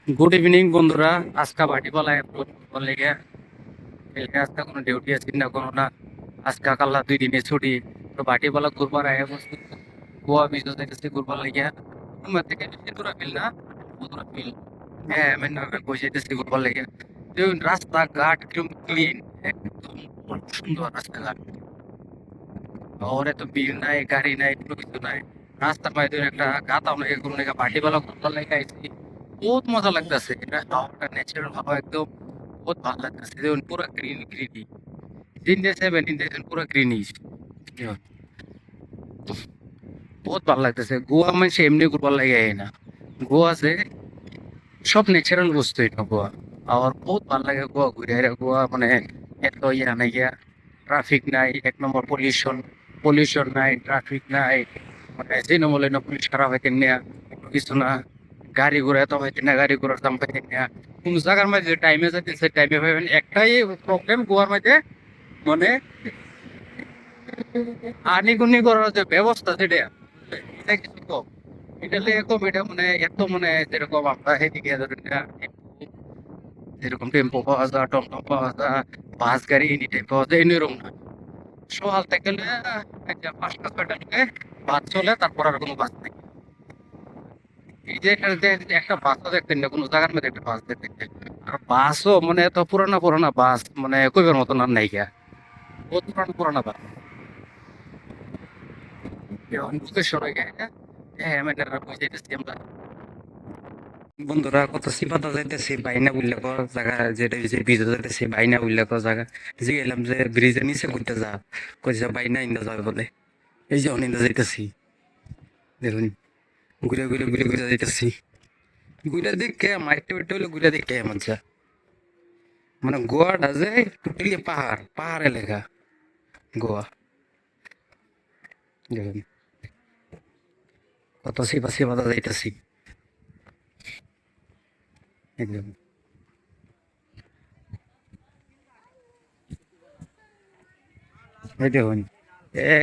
Good evening বন্ধুরা। আজকে বাটিপালায় লেগে কালকে আজকে কোনো ডিউটি আছে না কোনো না। আজকে কাল্লা 2 দিনের ছুটি। তো বাটিপালা ঘুরবার আগে বসে গোয়া বিচ যাইতেছি ঘুরবার লাগিয়া। আমার থেকে বেশি দূরে ফিল না, দূরে ফিল। হ্যাঁ আমি না বসে যাইতেছি ঘুরবার লাগিয়া। রাস্তাঘাট কিরম ক্লিন, একদম সুন্দর রাস্তাঘাট। শহরে তো ভিড় নাই, গাড়ি নাই, কোনো কিছু নাই। রাস্তার মাঝে একটা গাতা অনেক কোনো জায়গা বাটিপালা ঘুরবার লাগে আইছি। বহুত মজা লাগতেছে, এটা হাওয়াটা ন্যাচারাল হাওয়া একদম বহুত ভালো লাগতেছে। যেমন পুরো গ্রিন গ্রিনি, ইন্ডিয়া সেভেন ইন্ডিয়া পুরো গ্রিনিশ, বহুত ভালো লাগতেছে। গোয়া মানে এমনি ঘুরবার লাগে না, গোয়াতে সব ন্যাচারাল বস্তু এটা গোয়া। আর বহুত ভালো লাগে গোয়া ঘুরে। গোয়া মানে এত ইয়া নাই গিয়া, ট্রাফিক নাই, 1 নম্বর পলিউশন, পলিউশন নাই, ট্রাফিক নাই। মানে তৃণমূলে না পুলিশ খারাপ হইতে নেয়া কিছু না, গাড়ি ঘোড়া এত হইতে না, গাড়ি ঘোড়ার দাম পাইতে নেয়া কোন জায়গার মধ্যে টাইমে যাইতে সে টাইমে পাইবেন। একটাই প্রবলেম গোয়ার মধ্যে, মানে আনিগুনি করার যে ব্যবস্থা সেটা, এটা কিছু কম। এটা লেগে কম, এটা মানে এত মানে যেরকম আমরা এদিকে ধরেন না, যেরকম টেম্পো পাওয়া যায়, টমটম পাওয়া যায়, বাস গাড়ি এনি টাইম পাওয়া যায়, এরকম না। সকাল থেকে 5টা 6টা থেকে বাস চলে, তারপর আর কোনো বাস নেই। এই যে একটা বাসও দেখতেন না, কোনো জায়গার মধ্যে একটা বাস দেখতেন না। আর বাসও মানে এত পুরানা পুরানা বাস, মানে কইবার মতন আর নাই গিয়া, বহুত পুরানা পুরানা বাস। সরে গেছে। হ্যাঁ আমি বুঝাইতেছি আমরা বন্ধুরা কত সিফাতা যাইতেছি বাইনা উল্লেখ জায়গা, যেটা যে ব্রিজে যাইতেছি বাইনা উল্লেখ জায়গা। যে গেলাম যে ব্রিজের নিচে ঘুরতে যা, কইছে বাইনা ইন্দা যাবে বলে। এই যে অনিন্দা যাইতেছি, দেখুন ঘুরে ঘুরে ঘুরে ঘুরে যাইতেছি। ঘুরে দেখে মাইটে উঠতে হলে ঘুরে দেখে এমন যা, মানে গোয়াটা যে টোটালি পাহাড় পাহাড় এলাকা গোয়া। দেখুন কত সিফা সিফাতা যাইতেছি একদম। এই দেখুন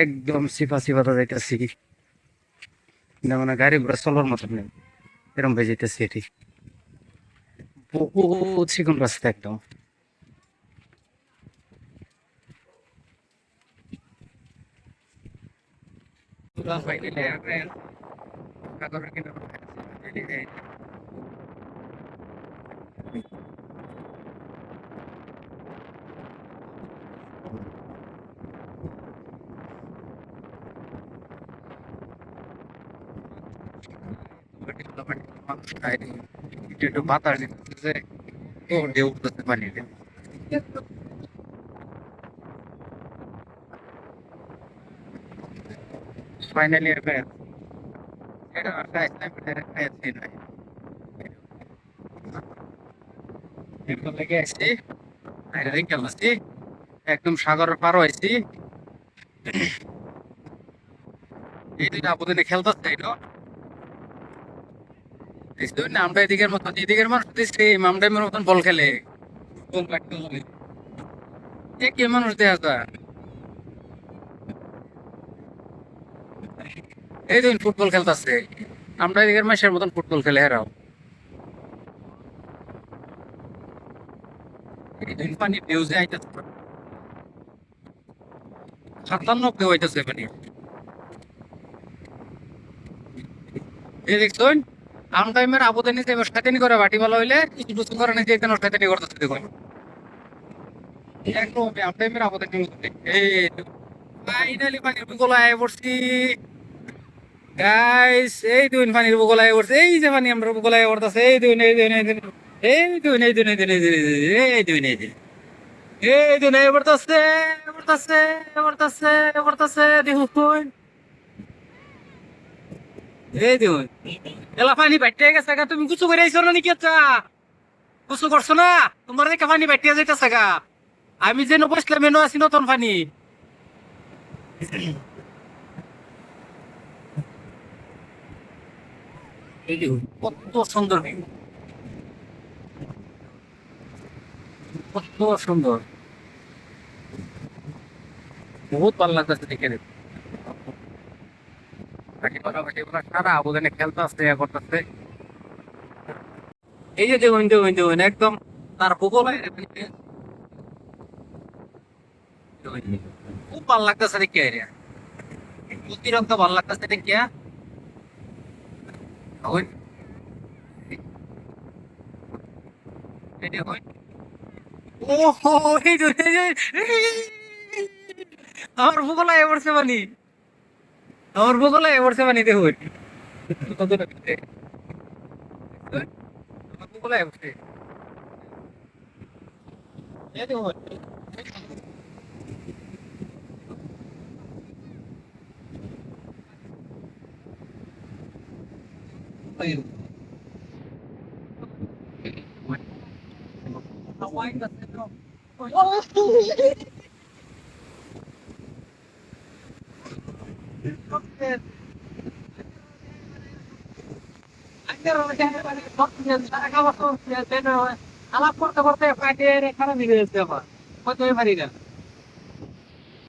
একদম সিফা সিফাতা যাইতেছি, মানে গাড়ি ঘোড়া চলার মতন নেই, এরকম ভাই যাইতেছি। এটি বহুত চিকন রাস্তা একদম। একটু বাতাস দিতেছে, ও ঢেউ উঠতেছে পানিতে। ফাইনালি এটা লেগে আসছি, একদম সাগরের পার হয়েছি। এই দুইটা আবুদিনে খেলতেছে এটা, আমরা এদিকের মতন, এদিকের মানুষ সেম আমরা মতন বল খেলে, কি মানুষ দেখা যায়। এই দিন ফুটবল খেলতেছে, আমরা এদিকের মাসের মতন ফুটবল খেলে হেরাও। এই দিন পানি ঢেউ যে আইতেছে, খতরনাক ঢেউ আইতেছে পানি। এই দেখছেন আমরা এবার আবুদানি যে শয়তানি করে বাটি ভালো হইলে কিছু কিছু করে না, যে কেন শয়তানি করতেছে দেখুন। একদম আমরা এবার আবুদানি এই ফাইনালি পানির বুকলায় পড়ছি গাইস। এই দুই পানির বুকলায় পড়ছে, এই যে পানি আমরা বুকলায় পড়তেছে, এই দুই এই দুই এই দুই এই দুই এই দুই এই দুই এই দুই এই দুই এই দুই এই পড়তেছে পড়তেছে পড়তেছে পড়তেছে দেখুন। এই দেখুন এলা পানি বাইটে গেছে গা, তুমি কিছু করে আইছো না নাকি? আচ্ছা কিছু করছো না, তোমার দেখে পানি বাইটে যাইতেছে গা। আমি যে বসলাম এনো আছি নতুন পানি। এই দেখুন কত সুন্দর view, কত সুন্দর, বহুত ভালো লাগতেছে দেখে। বাকি বাকি সারা আবুদানে খেলতে আসছে করতেছে। এই যে দেখুন দেখুন দেখুন একদম তার ভূগোল খুব ভালো লাগতেছে দেখি রে অতিরিক্ত ভালো লাগতেছে দেখি ওই এই দেখুন ওহো এই যে আমার ভূগোল আয় পড়ছে মানে আমার ভূগোল আয় পড়ছে মানে দেখুন কতটা আমার ভূগোল আয় পড়ছে এই দেখুন আলাপ করতে করতে পাঠিয়ে খারাপ হয়ে গেছে আমার কত পারি না